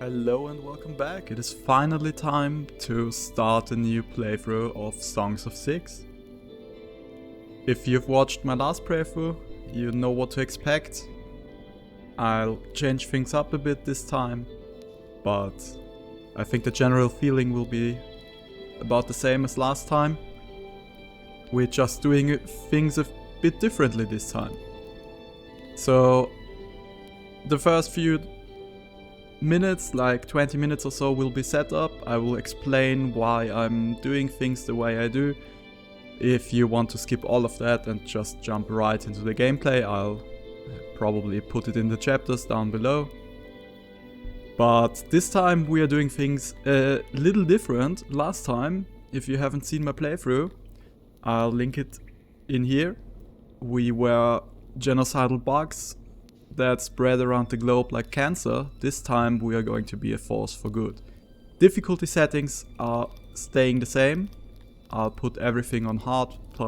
Hello and welcome back. It is finally time to start a new playthrough of Songs of Six. If you've watched my last playthrough, you know what to expect. I'll change things up a bit this time, but I think the general feeling will be about the same as last time. We're just doing things a bit differently this time. So, the first few minutes, like 20 minutes or so, will be set up. I will explain why I'm doing things the way I do. If you want to skip all of that and just jump right into the gameplay, I'll probably put it in the chapters down below. But this time we are doing things a little different. Last time, if you haven't seen my playthrough, I'll link it in here. We were genocidal bugs that spread around the globe like cancer. This time we are going to be a force for good. Difficulty settings are staying the same. I'll put everything on hard ++.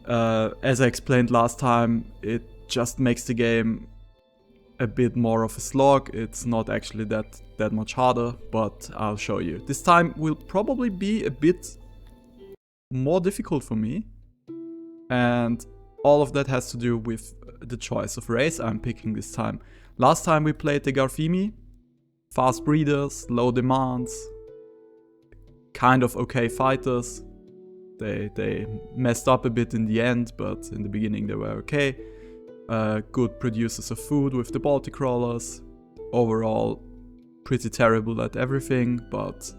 As I explained last time, it just makes the game a bit more of a slog. It's not actually that much harder, but I'll show you. This time will probably be a bit more difficult for me, and all of that has to do with the choice of race I'm picking this time. Last time we played the Garfimi. Fast breeders, low demands, kind of okay fighters. They messed up a bit in the end, but in the beginning they were okay. Good producers of food with the Baltic crawlers. Overall, pretty terrible at everything, but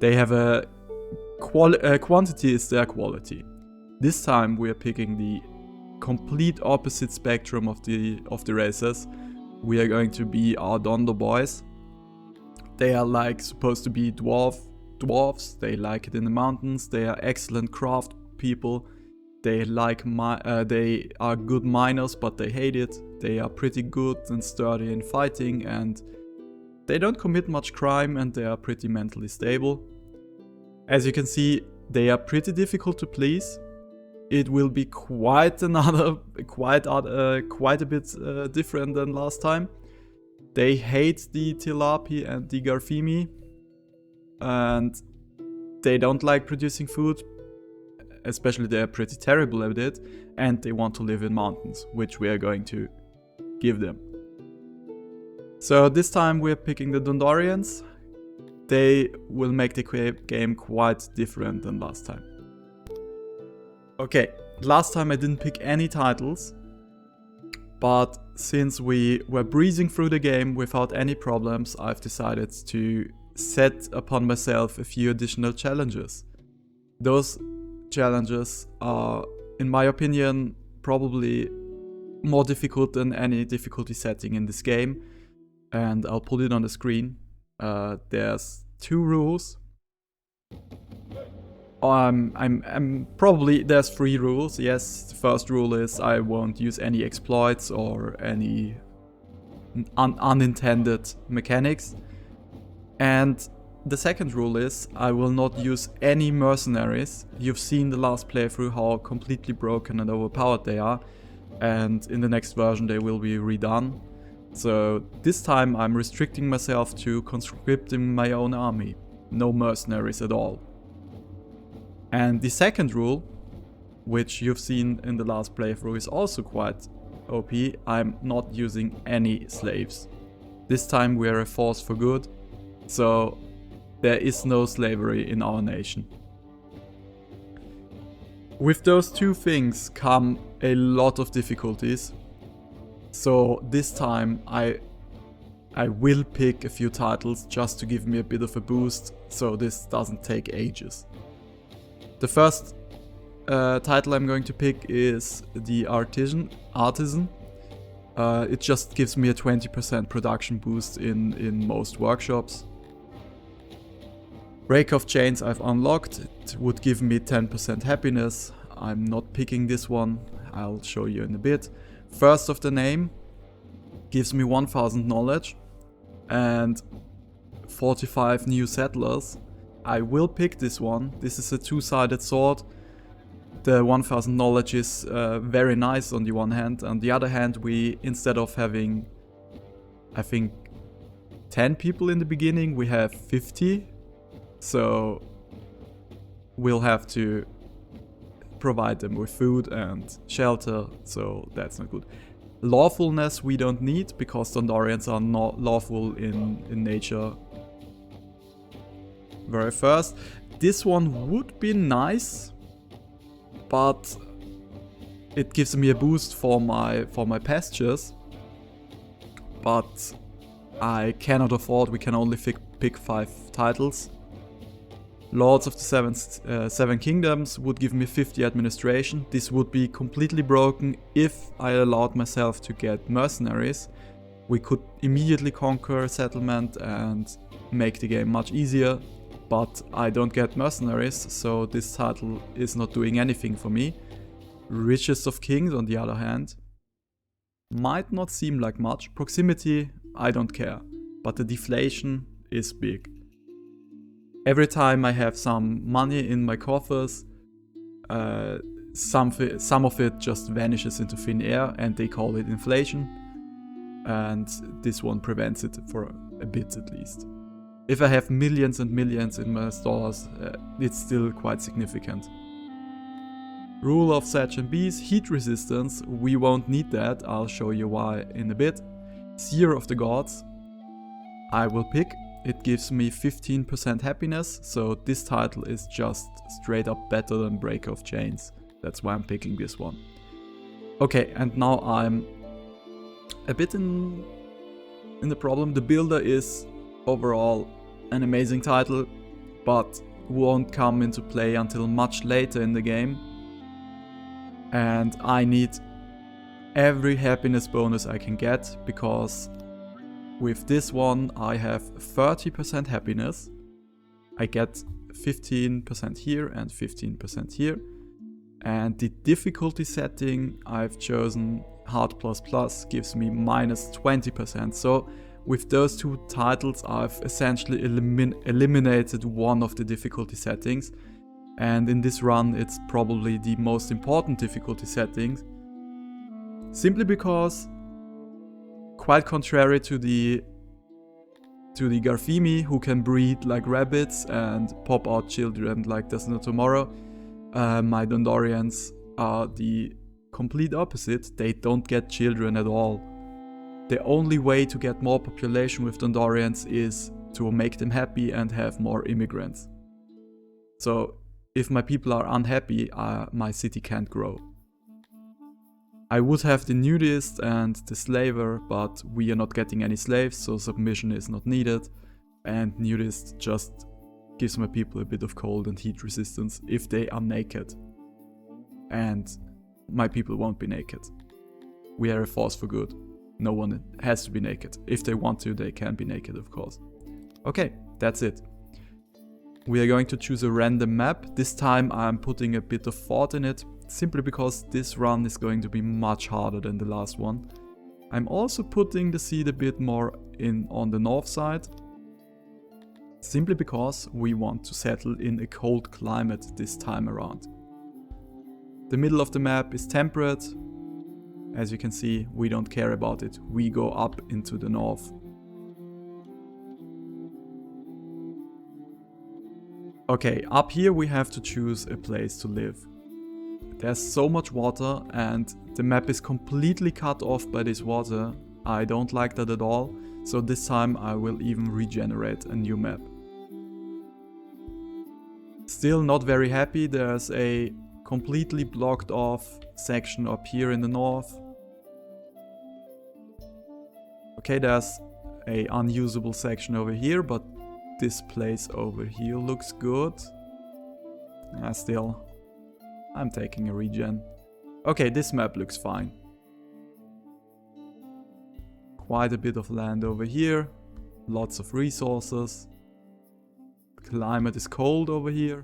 they have a quantity is their quality. This time we are picking the complete opposite spectrum of the races. We are going to be our Dondo boys. They are like supposed to be dwarves. They like it in the mountains. They are excellent craft people. They they are good miners, but they hate it. They are pretty good and sturdy in fighting, and they don't commit much crime, and they are pretty mentally stable. As you can see, they are pretty difficult to please. It will be quite a bit different than last time. They hate the Tilapi and the Garfimi, and they don't like producing food. Especially they are pretty terrible at it, and they want to live in mountains, which we are going to give them. So this time we are picking the Dondorians. They will make the game quite different than last time. Okay, last time I didn't pick any titles, but since we were breezing through the game without any problems, I've decided to set upon myself a few additional challenges. Those challenges are, in my opinion, probably more difficult than any difficulty setting in this game, and I'll put it on the screen. There's 2 rules. There's 3 rules. Yes, the first rule is I won't use any exploits or any unintended mechanics. And the second rule is I will not use any mercenaries. You've seen the last playthrough how completely broken and overpowered they are, and in the next version they will be redone. So this time I'm restricting myself to conscripting my own army. No mercenaries at all. And the second rule, which you've seen in the last playthrough, is also quite OP. I'm not using any slaves. This time we are a force for good, so there is no slavery in our nation. With those 2 things come a lot of difficulties. So this time I will pick a few titles just to give me a bit of a boost, so this doesn't take ages. The first title I'm going to pick is the Artisan. It just gives me a 20% production boost in most workshops. Break of Chains I've unlocked. It would give me 10% happiness. I'm not picking this one. I'll show you in a bit. First of the Name gives me 1000 knowledge and 45 new settlers. I will pick this one. This is a 2-sided sword. The 1000 knowledge is very nice on the one hand. On the other hand, we, instead of having I think 10 people in the beginning, we have 50. So we'll have to provide them with food and shelter, so that's not good. Lawfulness we don't need, because Dondorians are not lawful in nature. Very first. This one would be nice, but it gives me a boost for my pastures. But I cannot afford, we can only pick 5 titles. Lords of the Seven Kingdoms would give me 50 administration. This would be completely broken if I allowed myself to get mercenaries. We could immediately conquer a settlement and make the game much easier, but I don't get mercenaries, so this title is not doing anything for me. Richest of Kings, on the other hand, might not seem like much. Proximity, I don't care, but the deflation is big. Every time I have some money in my coffers, some of it just vanishes into thin air, and they call it inflation. And this one prevents it for a bit at least. If I have millions and millions in my stores, it's still quite significant. Rule of Sag and Bees, heat resistance, we won't need that, I'll show you why in a bit. Seer of the Gods, I will pick. It gives me 15% happiness, so this title is just straight up better than Breaker of Chains. That's why I'm picking this one. Okay, and now I'm a bit in the problem. The Builder is overall an amazing title, but won't come into play until much later in the game. And I need every happiness bonus I can get, because with this one I have 30% happiness. I get 15% here and 15% here. And the difficulty setting I've chosen, Hard++, gives me minus 20%. So with those two titles I've essentially eliminated one of the difficulty settings. And in this run it's probably the most important difficulty settings. Simply because, quite contrary to the Garfimi, who can breed like rabbits and pop out children like there's no tomorrow, my Dondorians are the complete opposite. They don't get children at all. The only way to get more population with Dondorians is to make them happy and have more immigrants. So if my people are unhappy, my city can't grow. I would have the nudist and the slaver, but we are not getting any slaves, so submission is not needed. And nudist just gives my people a bit of cold and heat resistance if they are naked. And my people won't be naked. We are a force for good. No one has to be naked. If they want to, they can be naked, of course. Okay, that's it. We are going to choose a random map. This time I'm putting a bit of thought in it, simply because this run is going to be much harder than the last one. I'm also putting the seed a bit more on the north side, simply because we want to settle in a cold climate this time around. The middle of the map is temperate. As you can see, we don't care about it. We go up into the north. Okay, up here we have to choose a place to live. There's so much water and the map is completely cut off by this water. I don't like that at all, so this time I will even regenerate a new map. Still not very happy, there's a completely blocked off section up here in the north. Okay, there's a unusable section over here, but this place over here looks good. Still, I'm taking a regen. Okay, this map looks fine. Quite a bit of land over here. Lots of resources. Climate is cold over here.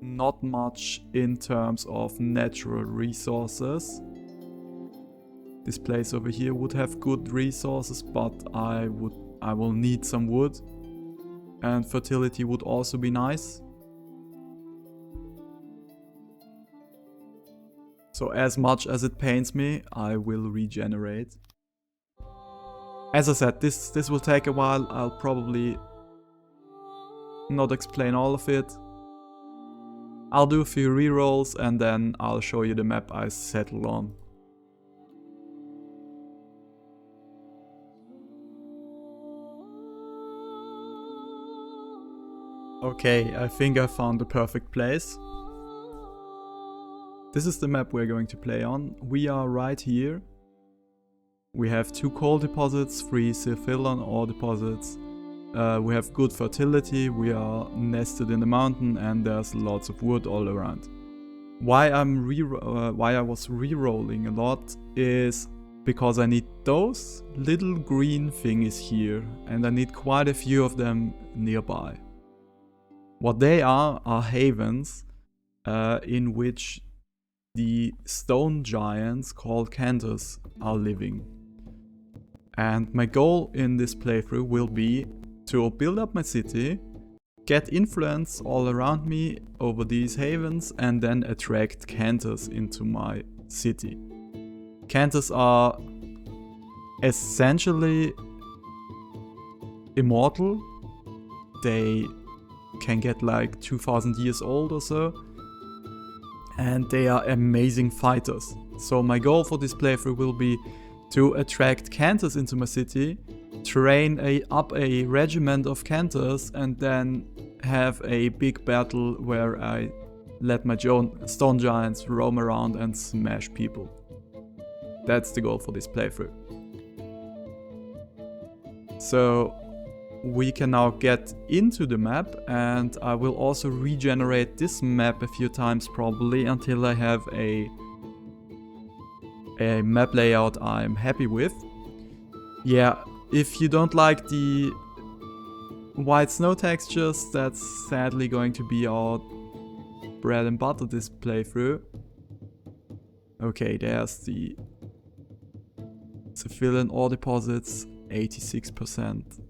Not much in terms of natural resources. This place over here would have good resources, but I will need some wood. And fertility would also be nice. So as much as it pains me, I will regenerate. As I said, this will take a while. I'll probably not explain all of it. I'll do a few rerolls and then I'll show you the map I settled on. Okay, I think I found the perfect place. This is the map we're going to play on. We are right here. We have 2 coal deposits, 3 Silphilon ore deposits. We have good fertility, we are nested in the mountain and there's lots of wood all around. Why I was re-rolling a lot is because I need those little green thingies here and I need quite a few of them nearby. What they are havens in which the stone giants called Cantors are living. And my goal in this playthrough will be to build up my city, get influence all around me over these havens and then attract Cantors into my city. Cantors are essentially immortal. They can get like 2000 years old or so. And they are amazing fighters. So my goal for this playthrough will be to attract Cantors into my city, train up a regiment of Cantors and then have a big battle where I let my stone giants roam around and smash people. That's the goal for this playthrough. So we can now get into the map and I will also regenerate this map a few times probably until I have a map layout I'm happy with. Yeah, if you don't like the white snow textures, that's sadly going to be our bread and butter this playthrough. Okay, there's the civilian ore deposits, 86%.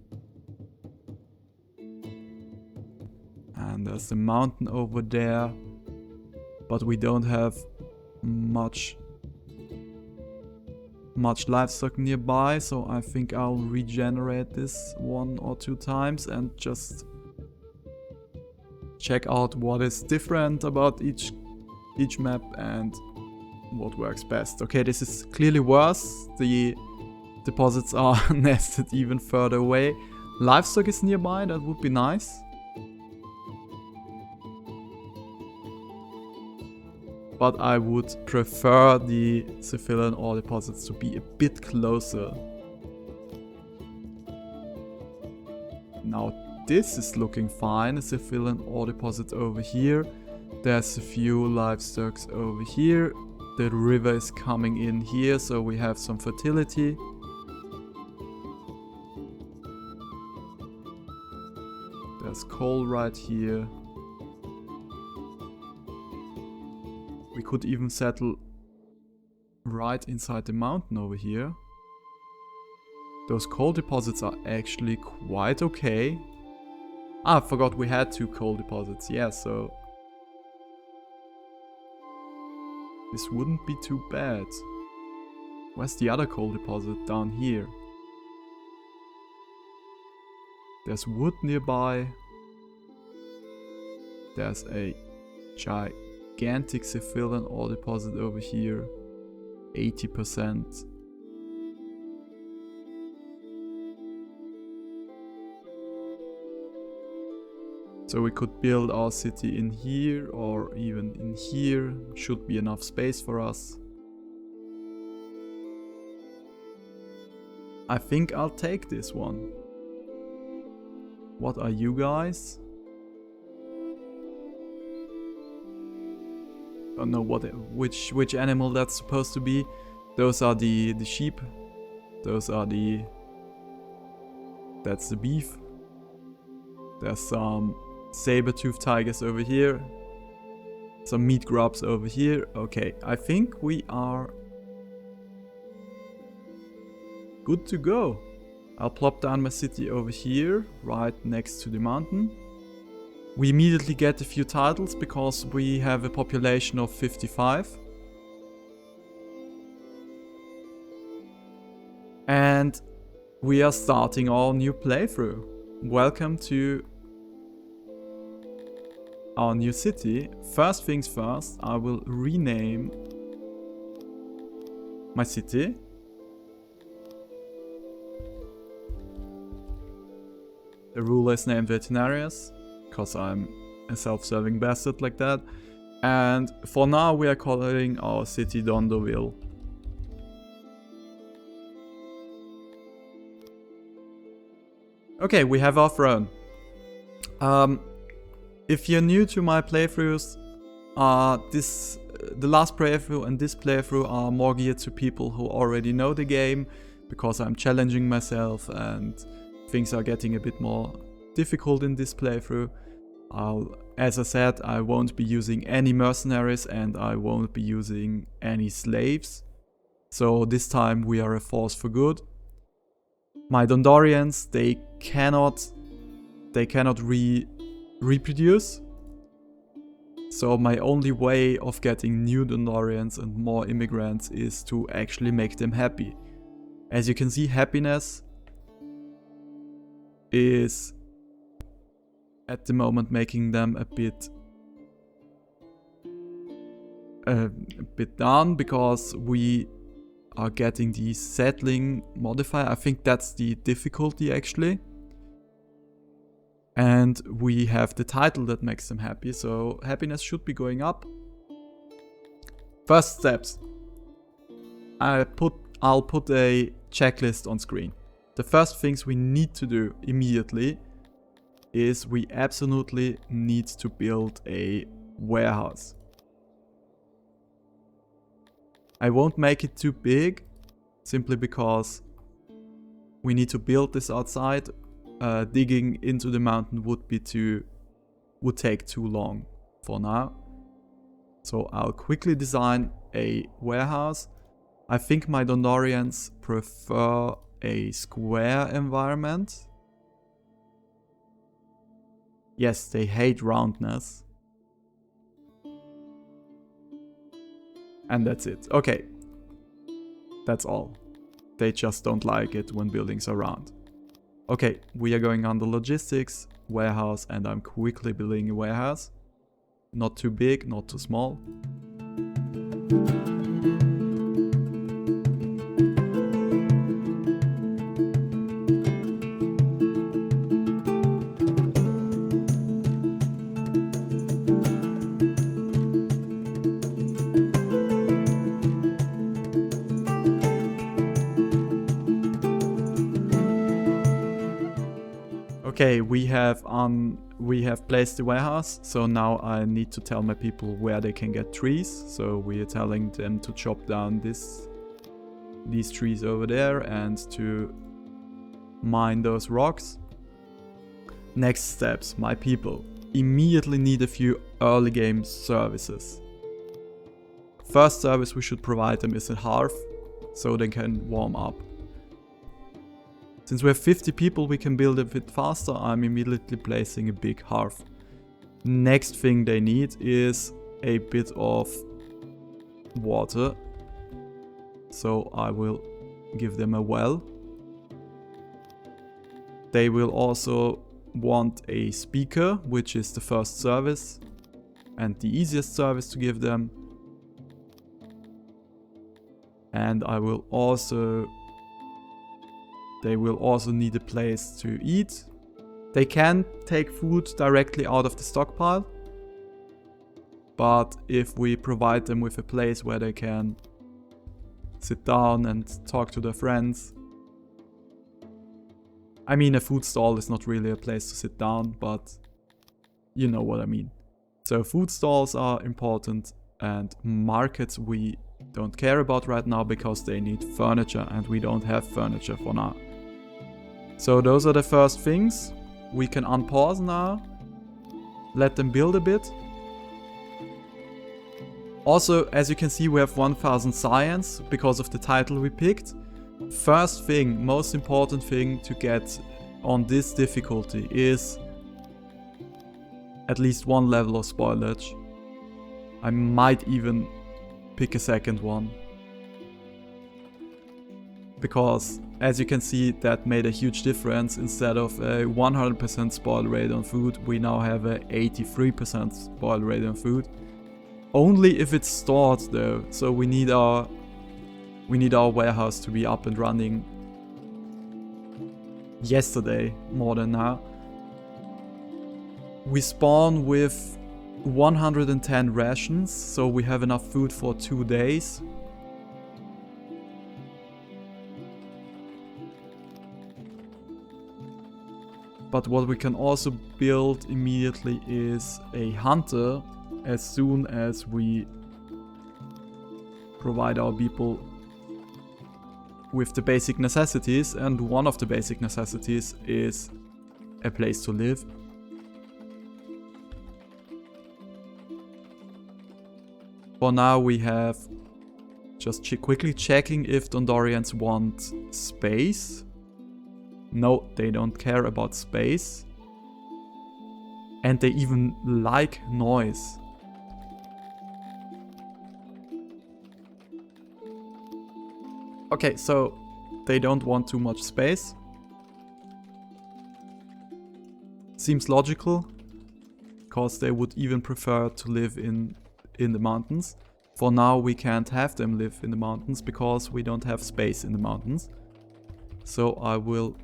And there's the mountain over there, but we don't have much livestock nearby, so I think I'll regenerate this 1 or 2 times and just check out what is different about each map and what works best. Okay, this is clearly worse. The deposits are nested even further away. Livestock is nearby, that would be nice. But I would prefer the civilian ore deposits to be a bit closer. Now this is looking fine, a civilian ore deposit over here. There's a few livestock over here. The river is coming in here, so we have some fertility. There's coal right here. We could even settle right inside the mountain over here. Those coal deposits are actually quite okay. Ah, I forgot we had 2 coal deposits, yeah, so this wouldn't be too bad. Where's the other coal deposit? Down here. There's wood nearby. There's a gigantic civilian ore deposit over here, 80%. So we could build our city in here or even in here, should be enough space for us. I think I'll take this one. What are you guys? I don't know which animal that's supposed to be. Those are the sheep. That's the beef. There's some saber-toothed tigers over here. Some meat grubs over here. Okay, I think we are good to go. I'll plop down my city over here, right next to the mountain. We immediately get a few titles because we have a population of 55. And we are starting our new playthrough. Welcome to our new city. First things first, I will rename my city. The ruler is named Mercenaries, because I'm a self-serving bastard like that. And for now we are calling our city Dondoville. Okay, we have our throne. If you're new to my playthroughs, the last playthrough and this playthrough are more geared to people who already know the game, because I'm challenging myself and things are getting a bit more difficult in this playthrough. As I said, I won't be using any mercenaries and I won't be using any slaves. So this time we are a force for good. My dondorians, they cannot reproduce. So my only way of getting new dondorians and more immigrants is to actually make them happy. As you can see, happiness is at the moment making them a bit down, because we are getting the settling modifier. I think that's the difficulty actually. And we have the title that makes them happy, so happiness should be going up. First steps. I'll put a checklist on screen. The first things we need to do immediately is we absolutely need to build a warehouse. I won't make it too big, simply because we need to build this outside. Digging into the mountain would take too long for now. So I'll quickly design a warehouse. I think my dondorians prefer a square environment. Yes, they hate roundness. And that's it. Okay. That's all. They just don't like it when buildings are round. Okay, we are going on the logistics, warehouse, and I'm quickly building a warehouse. Not too big, not too small. Okay, we have placed the warehouse, so now I need to tell my people where they can get trees. So we are telling them to chop down these trees over there and to mine those rocks. Next steps, my people immediately need a few early game services. First service we should provide them is a hearth, so they can warm up. Since we have 50 people, we can build a bit faster. I'm immediately placing a big hearth. Next thing they need is a bit of water. So I will give them a well. They will also want a speaker, which is the first service and the easiest service to give them. And they will also need a place to eat. They can take food directly out of the stockpile, but if we provide them with a place where they can sit down and talk to their friends. I mean, a food stall is not really a place to sit down, but you know what I mean. So food stalls are important, and markets we don't care about right now because they need furniture and we don't have furniture for now. So those are the first things. We can unpause now. Let them build a bit. Also, as you can see, we have 1000 science because of the title we picked. First thing, most important thing to get on this difficulty is at least one level of spoilage. I might even pick a second one, because as you can see, that made a huge difference. Instead of a 100% spoil rate on food, we now have a 83% spoil rate on food. Only if it's stored though, so we need our warehouse to be up and running yesterday more than now. We spawn with 110 rations, so we have enough food for 2 days. But what we can also build immediately is a hunter as soon as we provide our people with the basic necessities, and one of the basic necessities is a place to live. For now we have just quickly checking if Dondorians want space. No, they don't care about space. And they even like noise. Okay, so they don't want too much space. Seems logical, because they would even prefer to live in the mountains. For now we can't have them live in the mountains because we don't have space in the mountains. So I will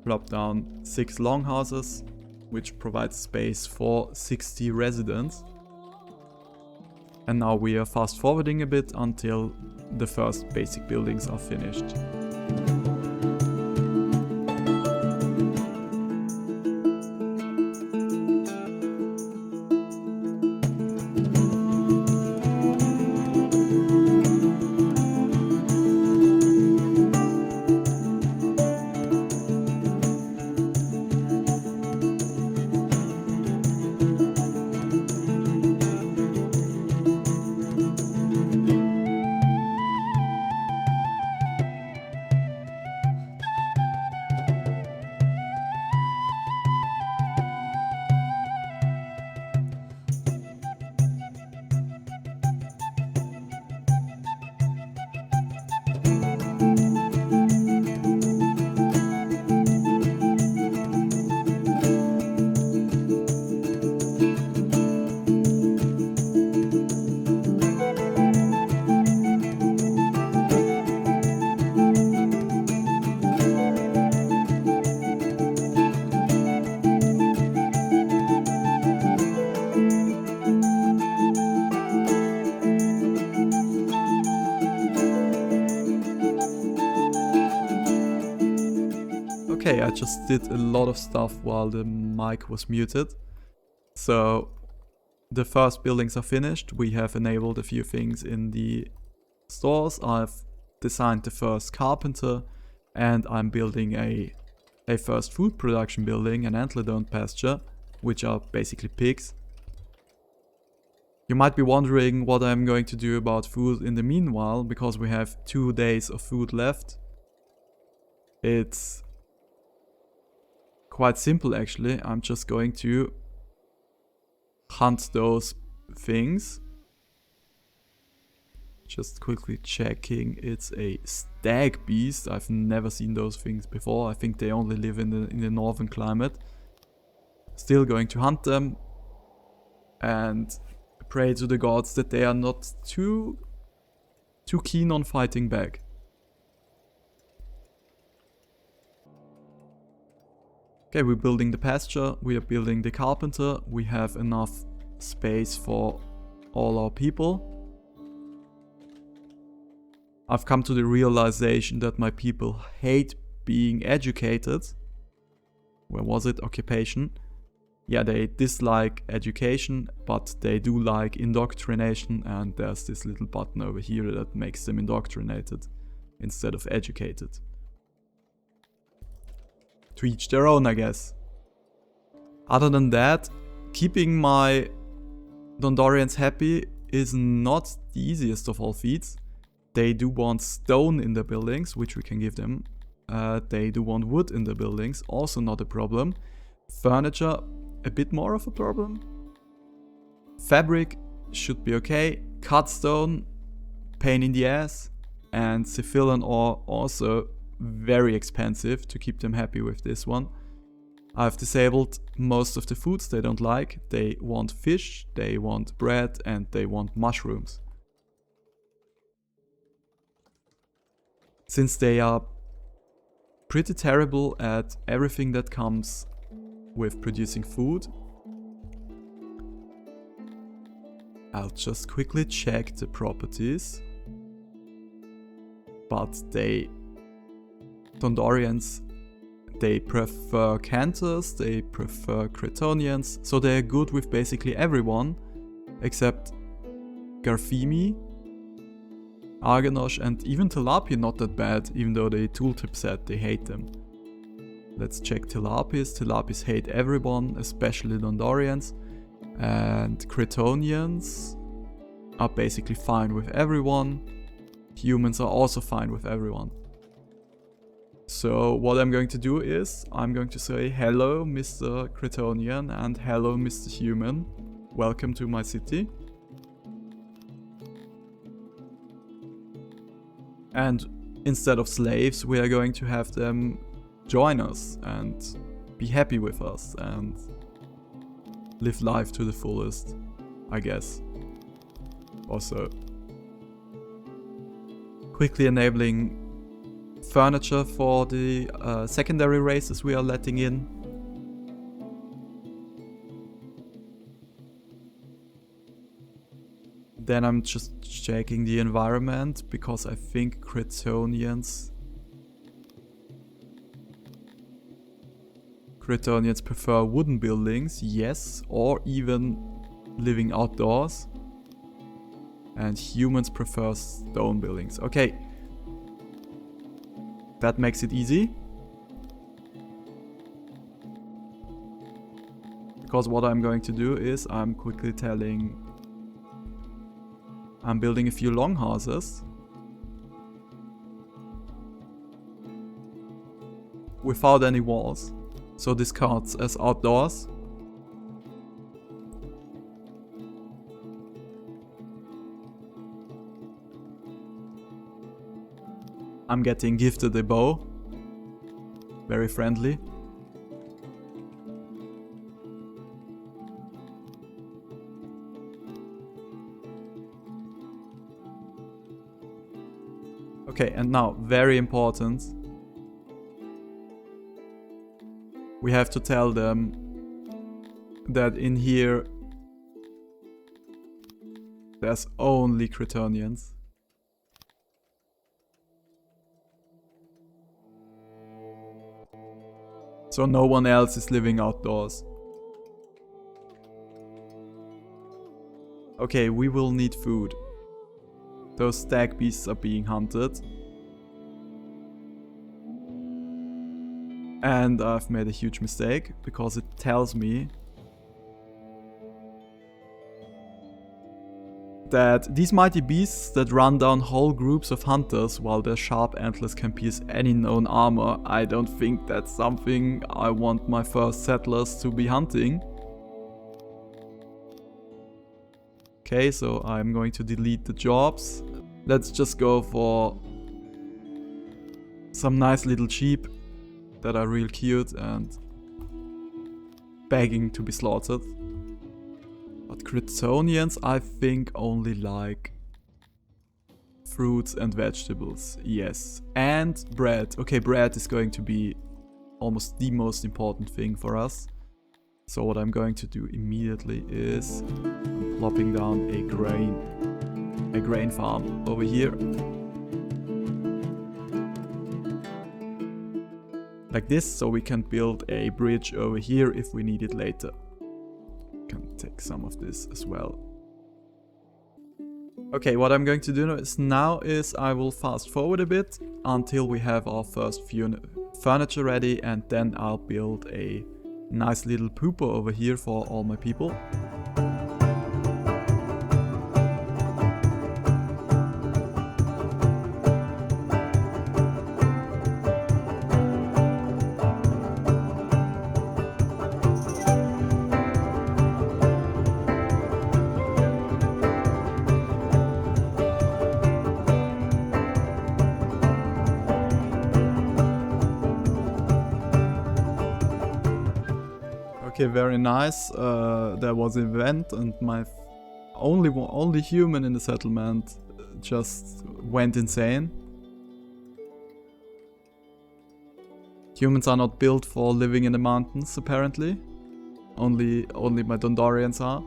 plop down 6 longhouses, which provides space for 60 residents. And now we are fast forwarding a bit until the first basic buildings are finished. Okay, I just did a lot of stuff while the mic was muted. So the first buildings are finished. We have enabled a few things in the stores. I've designed the first carpenter, and I'm building a first food production building, an antler-domed pasture, which are basically pigs. You might be wondering what I'm going to do about food in the meanwhile, because we have 2 days of food left. It's quite simple actually. I'm just going to hunt those things. Just quickly checking, it's a stag beast. I've never seen those things before. I think they only live in the northern climate. Still going to hunt them and pray to the gods that they are not too keen on fighting back. Okay, we're building the pasture, we are building the carpenter, we have enough space for all our people. I've come to the realization that my people hate being educated. Where was it? Occupation. Yeah, they dislike education, but they do like indoctrination, and there's this little button over here that makes them indoctrinated instead of educated. To each their own, I guess. Other than that, keeping my Dondorians happy is not the easiest of all feats. They do want stone in their buildings, which we can give them. They do want wood in their buildings, also not a problem. Furniture, a bit more of a problem. Fabric should be okay. Cut stone, pain in the ass. and Cephyllan ore also very expensive to keep them happy with this one. I've disabled most of the foods they don't like. They want fish, they want bread, and they want mushrooms. Since they are pretty terrible at everything that comes with producing food, I'll just quickly check the properties. But Dondorians, they prefer Cantors, they prefer Cretonians, so they're good with basically everyone, except Garfimi, Arganosh, and even Tilapia not that bad, even though the tooltip said they hate them. Let's check Tilapis. Tilapis hate everyone, especially Dondorians, and Cretonians are basically fine with everyone. Humans are also fine with everyone. So what I'm going to do is, I'm going to say hello Mr. Cretonian and hello Mr. Human. Welcome to my city. And instead of slaves, we are going to have them join us and be happy with us and live life to the fullest, I guess. Also, quickly enabling furniture for the secondary races we are letting in. Then I'm just checking the environment because I think Cretonians prefer wooden buildings, yes, or even living outdoors. And humans prefer stone buildings. Okay. That makes it easy. Because what I'm going to do is I'm building a few longhouses. Without any walls. So this counts as outdoors. I'm getting gifted a bow. Very friendly. Okay, and now, very important. We have to tell them that in here there's only Cretonians. So no one else is living outdoors. Okay, we will need food. Those stag beasts are being hunted. And I've made a huge mistake, because it tells me that these mighty beasts that run down whole groups of hunters while their sharp antlers can pierce any known armor, I don't think that's something I want my first settlers to be hunting. Okay, so I'm going to delete the jobs. Let's just go for some nice little sheep that are real cute and begging to be slaughtered. But Cretonians, I think, only like fruits and vegetables. Yes. And bread. Okay, bread is going to be almost the most important thing for us. So what I'm going to do immediately is I'm plopping down a grain farm over here. Like this, so we can build a bridge over here if we need it later. Can take some of this as well. Okay, what I'm going to do now is I will fast forward a bit until we have our first furniture ready, and then I'll build a nice little pooper over here for all my people. Okay, very nice. There was an event and my only human in the settlement just went insane. Humans are not built for living in the mountains, apparently. Only my Dondorians are.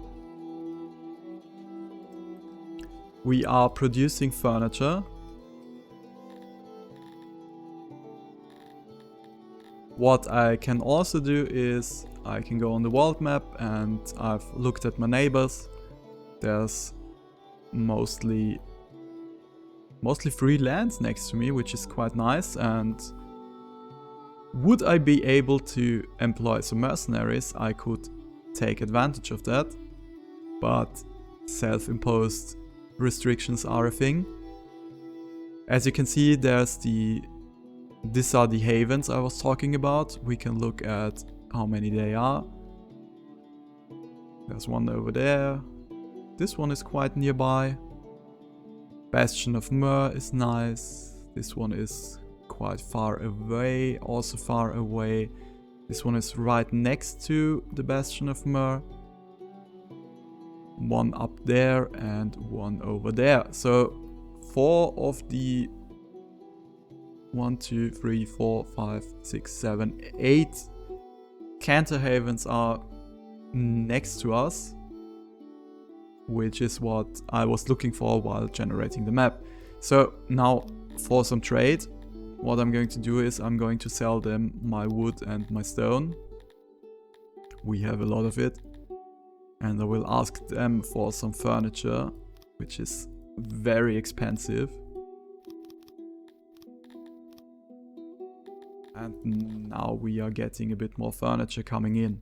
We are producing furniture. What I can also do is I can go on the world map, and I've looked at my neighbors. There's mostly free lands next to me, which is quite nice. And would I be able to employ some mercenaries, I could take advantage of that. But self-imposed restrictions are a thing. As you can see, these are the havens I was talking about. We can look at how many they are. There's one over there. This one is quite nearby. Bastion of Myr is nice. This one is quite far away, also far away. This one is right next to the Bastion of Myr. One up there and one over there. So 4 of the 1, 2, 3, 4, 5, 6, 7, 8 Cantor havens are next to us, which is what I was looking for while generating the map. So now for some trade, what I'm going to do is I'm going to sell them my wood and my stone. We have a lot of it. And I will ask them for some furniture, which is very expensive. And now we are getting a bit more furniture coming in.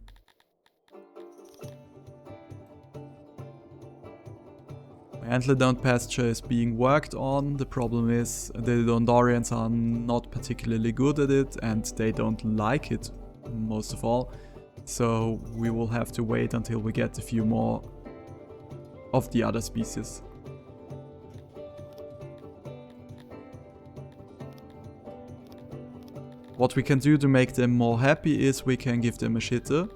My antler-down pasture is being worked on. The problem is the Dondorians are not particularly good at it, and they don't like it most of all. So we will have to wait until we get a few more of the other species. What we can do to make them more happy is we can give them a shitter.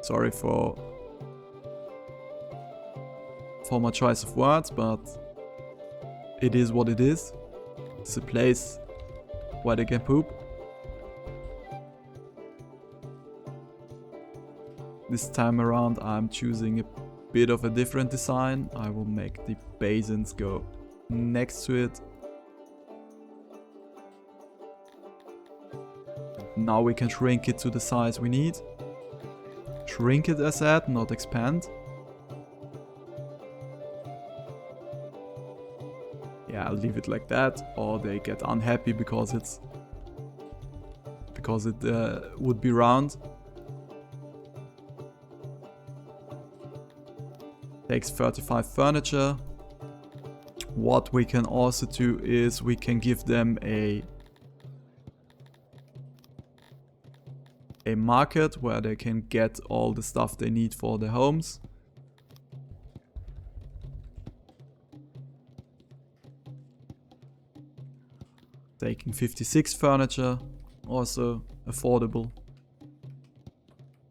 Sorry for my choice of words, but it is what it is. It's a place where they can poop. This time around I'm choosing a bit of a different design. I will make the basins go next to it. Now we can shrink it to the size we need. Shrink it as said, not expand. Yeah, I'll leave it like that, or they get unhappy because it would be round. Takes 35 furniture. What we can also do is we can give them a market where they can get all the stuff they need for their homes. Taking 56 furniture, also affordable.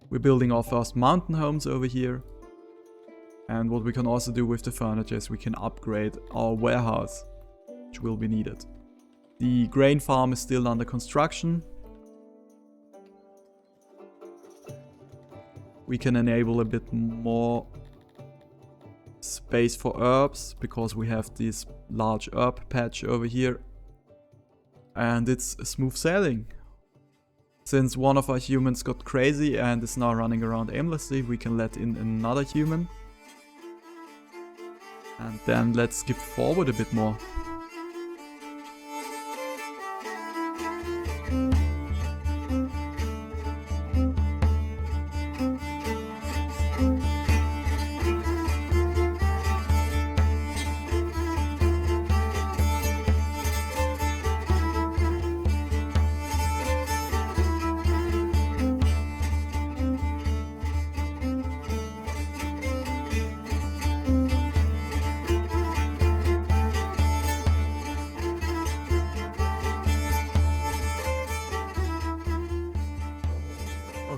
We're building our first mountain homes over here. And what we can also do with the furniture is we can upgrade our warehouse, which will be needed. The grain farm is still under construction. We can enable a bit more space for herbs because we have this large herb patch over here. And it's smooth sailing. Since one of our humans got crazy and is now running around aimlessly, we can let in another human. And then let's skip forward a bit more.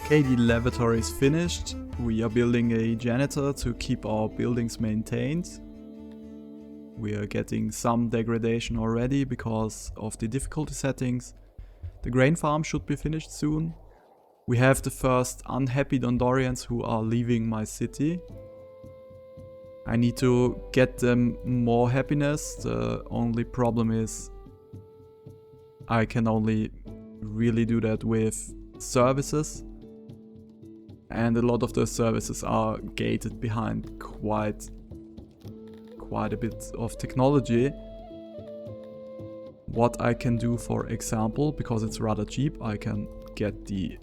Okay, the lavatory is finished. We are building a janitor to keep our buildings maintained. We are getting some degradation already because of the difficulty settings. The grain farm should be finished soon. We have the first unhappy Dondorians who are leaving my city. I need to get them more happiness. The only problem is I can only really do that with services. And a lot of the services are gated behind quite a bit of technology. What I can do, for example, because it's rather cheap, I can get the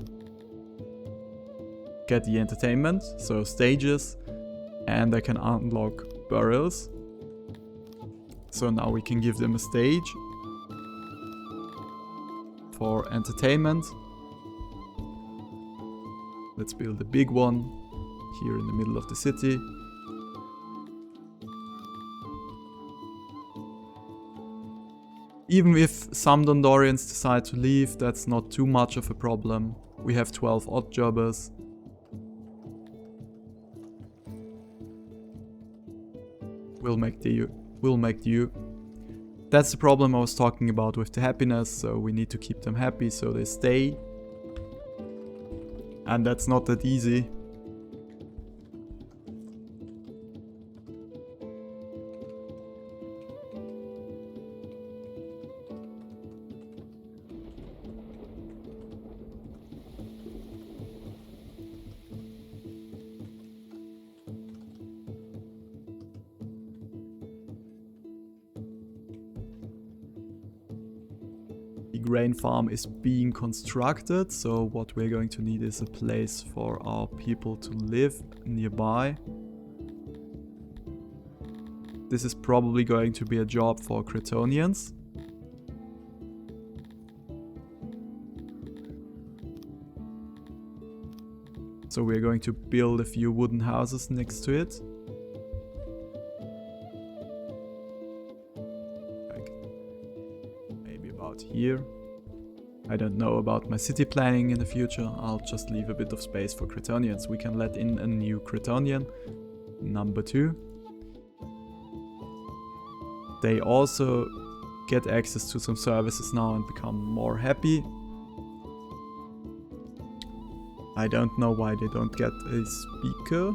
entertainment, so stages, and I can unlock burials. So now we can give them a stage for entertainment. Let's build a big one here in the middle of the city. Even if some Dondorians decide to leave, that's not too much of a problem. We have 12 odd jobbers. We'll make do. That's the problem I was talking about with the happiness, so we need to keep them happy so they stay. And that's not that easy. The grain farm is being constructed, so what we're going to need is a place for our people to live nearby. This is probably going to be a job for Cretonians. So we're going to build a few wooden houses next to it. Here. I don't know about my city planning in the future. I'll just leave a bit of space for Cretonians. We can let in a new Cretonian, number 2. They also get access to some services now and become more happy. I don't know why they don't get a speaker.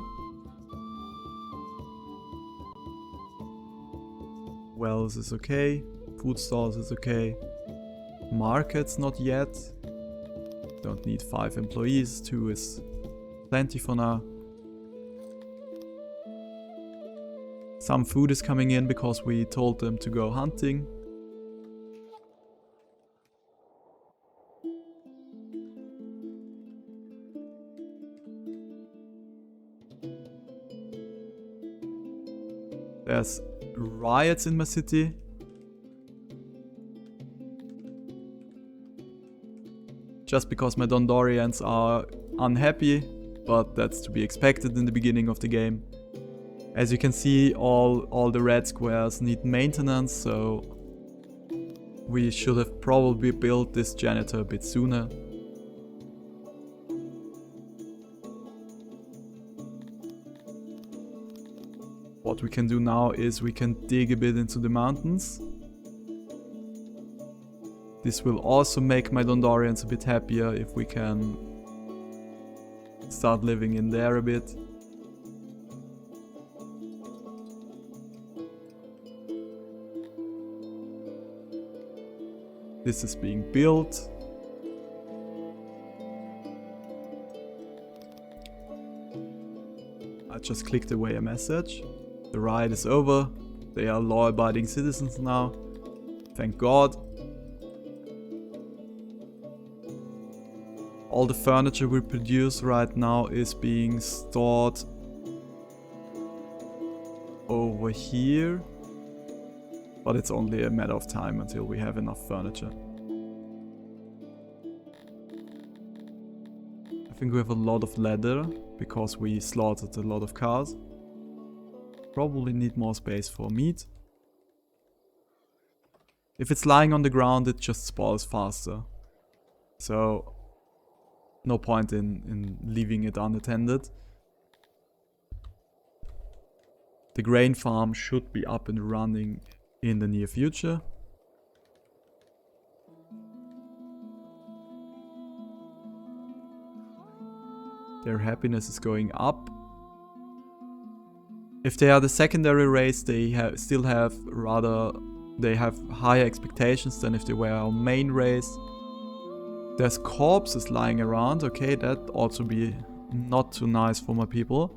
Wells is okay. Food stalls is okay. Markets not yet. Don't need 5 employees, 2 is plenty for now. Some food is coming in because we told them to go hunting. There's riots in my city. Just because my Dondorians are unhappy, but that's to be expected in the beginning of the game. As you can see, all the red squares need maintenance, so we should have probably built this janitor a bit sooner. What we can do now is we can dig a bit into the mountains. This will also make my Dondorians a bit happier if we can start living in there a bit. This is being built. I just clicked away a message. The riot is over. They are law-abiding citizens now. Thank God. All the furniture we produce right now is being stored over here, but it's only a matter of time until we have enough furniture. I think we have a lot of leather because we slaughtered a lot of cows. Probably need more space for meat. If it's lying on the ground, it just spoils faster. So no point in leaving it unattended. The grain farm should be up and running in the near future. Their happiness is going up. If they are the secondary race, they they have higher expectations than if they were our main race. There's corpses lying around. Okay, that ought to be not too nice for my people.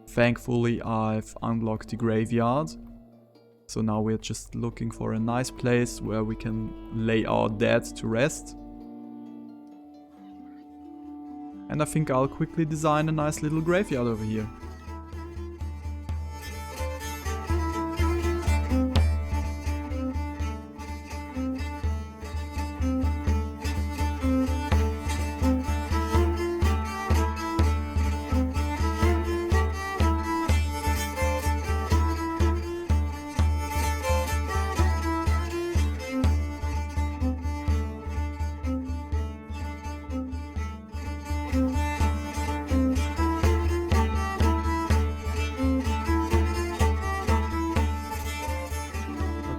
Thankfully, I've unlocked the graveyard. So now we're just looking for a nice place where we can lay our dead to rest. And I think I'll quickly design a nice little graveyard over here.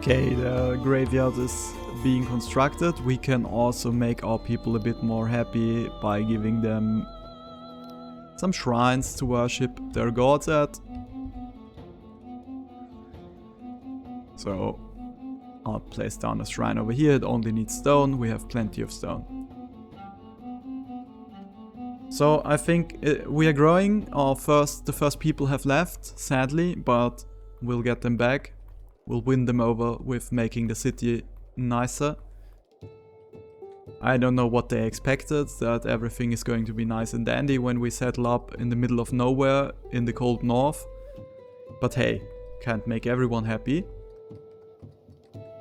Okay, the graveyard is being constructed. We can also make our people a bit more happy by giving them some shrines to worship their gods at. So I'll place down a shrine over here. It only needs stone. We have plenty of stone. So I think we are growing. The first people have left, sadly, but we'll get them back. We'll win them over with making the city nicer. I don't know what they expected, that everything is going to be nice and dandy when we settle up in the middle of nowhere in the cold north. But hey, can't make everyone happy.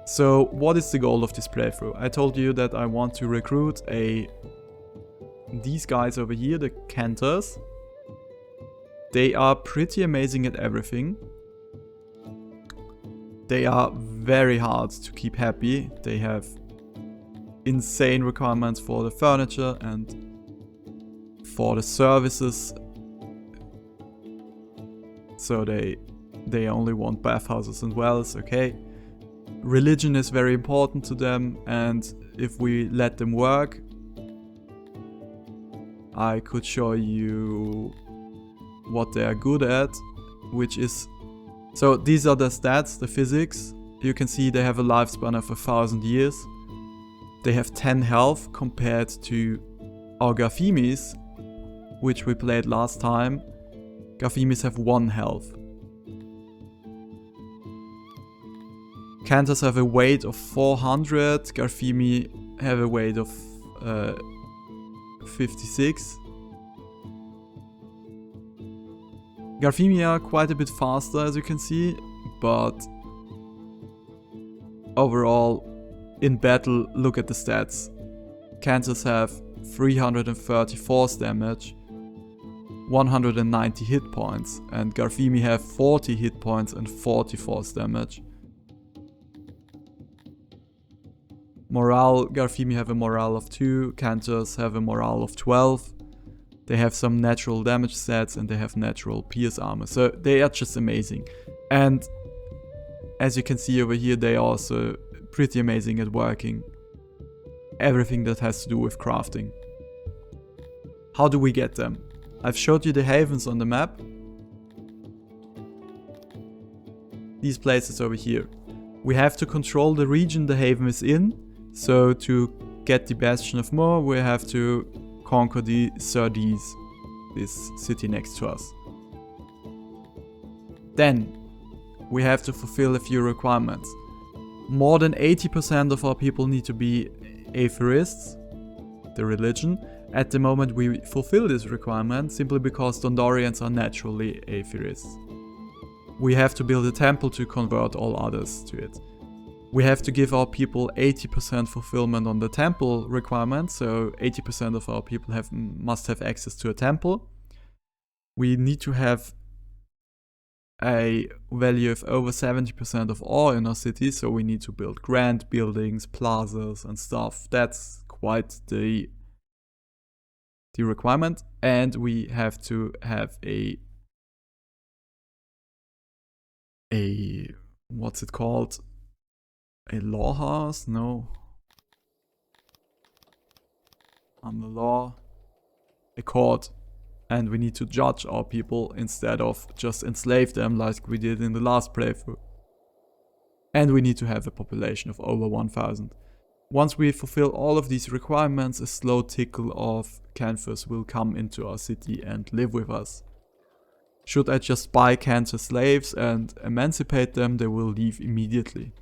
So what is the goal of this playthrough? I told you that I want to recruit these guys over here, the Cantors. They are pretty amazing at everything. They are very hard to keep happy. They have insane requirements for the furniture and for the services. So they only want bathhouses and wells, okay? Religion is very important to them, and if we let them work, I could show you what they are good at, which is... So these are the stats, the physics. You can see they have a lifespan of 1,000 years. They have 10 health compared to our Garfimis, which we played last time. Garfimis have 1 health. Cantors have a weight of 400, Garfimi have a weight of 56. Garfimi are quite a bit faster, as you can see, but overall, in battle, look at the stats. Cantors have 330 force damage, 190 hit points, and Garfimi have 40 hit points and 40 force damage. Morale, Garfimi have a morale of 2, Cantors have a morale of 12. They have some natural damage stats and they have natural pierce armor. So they are just amazing. And as you can see over here, they are also pretty amazing at working. Everything that has to do with crafting. How do we get them? I've showed you the havens on the map. These places over here. We have to control the region the haven is in. So to get the Bastion of Moor, we have to conquer the Sardis, this city next to us. Then we have to fulfill a few requirements. More than 80% of our people need to be atheists, the religion. At the moment we fulfill this requirement simply because Dondorians are naturally atheists. We have to build a temple to convert all others to it. We have to give our people 80% fulfillment on the temple requirement, so 80% of our people must have access to a temple. We need to have a value of over 70% of ore in our city, so we need to build grand buildings, plazas and stuff. That's quite the the requirement, and we have to have a what's it called? A law house? No. Under law. A court. And we need to judge our people instead of just enslave them like we did in the last playthrough. And we need to have a population of over 1000. Once we fulfill all of these requirements, a slow trickle of Cantors will come into our city and live with us. Should I just buy Cantor slaves and emancipate them, they will leave immediately.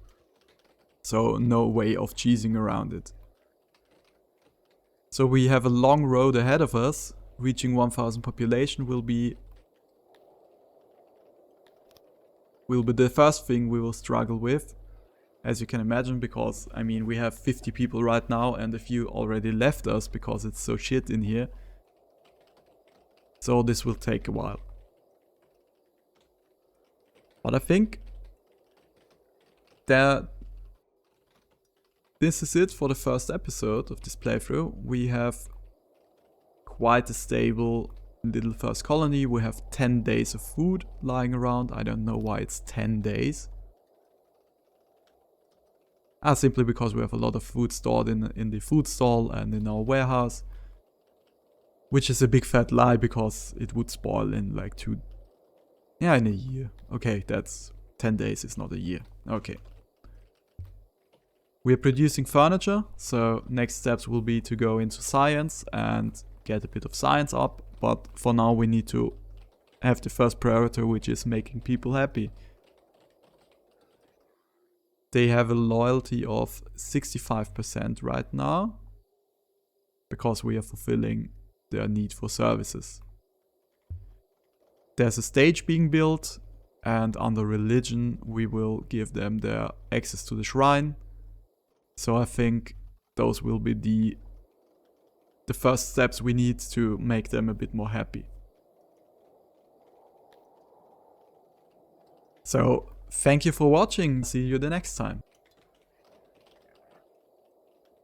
So no way of cheesing around it. So we have a long road ahead of us. Reaching 1000 population will be the first thing we will struggle with. As you can imagine, because I mean we have 50 people right now and a few already left us because it's so shit in here. So this will take a while. But I think that this is it for the first episode of this playthrough. We have quite a stable little first colony. We have 10 days of food lying around. I don't know why it's 10 days. Simply because we have a lot of food stored in the food stall and in our warehouse. Which is a big fat lie because it would spoil in like in a year. Okay, that's 10 days, is not a year. Okay. We're producing furniture, so next steps will be to go into science and get a bit of science up. But for now we need to have the first priority, which is making people happy. They have a loyalty of 65% right now, because we are fulfilling their need for services. There's a stage being built, and under religion we will give them their access to the shrine. So I think those will be the first steps we need to make them a bit more happy. So thank you for watching. See you the next time.